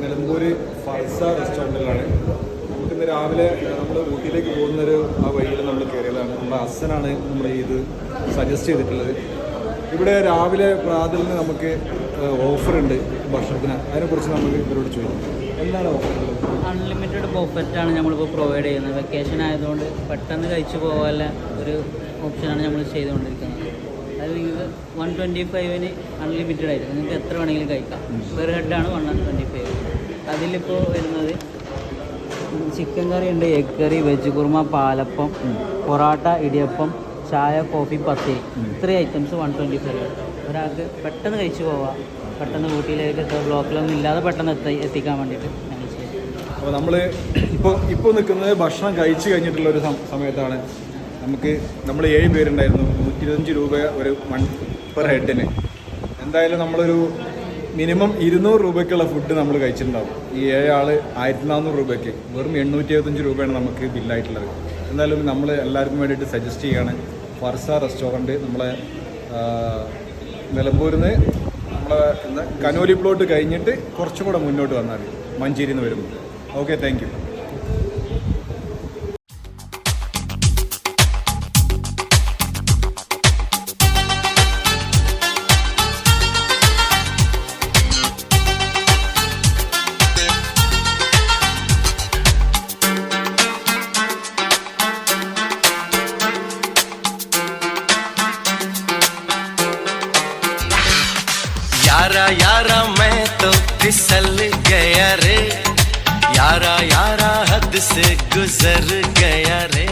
നിലമ്പൂർ ഫർസ റെസ്റ്റോറൻറ്റിലാണ്. നമുക്കിന്ന് രാവിലെ നമ്മൾ ഊട്ടിയിലേക്ക് പോകുന്നൊരു ആ വഴിയിൽ നമ്മൾ കയറിയതാണ്. നമ്മുടെ ഹസ്സനാണ് നമ്മൾ ഇത് സജസ്റ്റ് ചെയ്തിട്ടുള്ളത്. ഇവിടെ രാവിലെ പ്രാതലിന് നമുക്ക് ഓഫറുണ്ട് ഭക്ഷണത്തിന്. അതിനെക്കുറിച്ച് നമുക്ക് ഇവരോട് ചോദിക്കും. എന്താണ് ഓഫർ? അൺലിമിറ്റഡ് ബഫറ്റാണ് നമ്മളിപ്പോൾ പ്രൊവൈഡ് ചെയ്യുന്നത്. വെക്കേഷൻ ആയതുകൊണ്ട് പെട്ടെന്ന് കഴിച്ചു പോകാനുള്ള ഒരു ഓപ്ഷനാണ് നമ്മൾ ചെയ്തുകൊണ്ടിരിക്കുന്നത്. അത് നിങ്ങൾക്ക് 125 അൺലിമിറ്റഡ് ആയിട്ട് നിങ്ങൾക്ക് എത്ര വേണമെങ്കിലും കഴിക്കാം. പെർ ഹെഡാണ് 125. അതിലിപ്പോൾ വരുന്നത് ചിക്കൻ കറി ഉണ്ട്, egg curry, veg kurma, palappam, porotta, idiyappam, ചായ, കോഫി, പത്തിരി. ഇത്രയും ഐറ്റംസ് 125. ഒരാൾക്ക് പെട്ടെന്ന് കഴിച്ചു പോവാം. പെട്ടെന്ന് ഊട്ടിയിലേക്ക് ബ്ലോക്കിലൊന്നും ഇല്ലാതെ പെട്ടെന്ന് എത്തിക്കാൻ വേണ്ടിയിട്ട് ഞങ്ങൾ ചെയ്യും. അപ്പോൾ നമ്മൾ ഇപ്പോൾ നിൽക്കുന്നത് ഭക്ഷണം കഴിച്ച് കഴിഞ്ഞിട്ടുള്ളൊരു സമയത്താണ്. നമ്മൾ 7 പേരുണ്ടായിരുന്നു. 125 രൂപ ഒരു പെർ ഹെഡിന്. എന്തായാലും നമ്മളൊരു മിനിമം 200 രൂപയ്ക്കുള്ള ഫുഡ് നമ്മൾ കഴിച്ചിട്ടുണ്ടാവും. ഈ 7 ആൾ 1400 രൂപയ്ക്ക് വെറും 875 രൂപയാണ് നമുക്ക് ബില്ലായിട്ടുള്ളത്. എന്തായാലും നമ്മൾ എല്ലാവർക്കും വേണ്ടിയിട്ട് സജസ്റ്റ് ചെയ്യുകയാണ് ഫർസ റെസ്റ്റോറൻറ്റ്. നമ്മളെ നിലമ്പൂരിൽ നിന്ന് നമ്മളെ കനോലി പ്ലോട്ട് കഴിഞ്ഞിട്ട് കുറച്ചും കൂടെ മുന്നോട്ട് വന്നാൽ മഞ്ചേരിയിൽ നിന്ന് വരുമ്പോൾ. Okay, thank you. यारा यारा मैं तो फिसल गया रे, यारा यारा हद से गुजर गया रे।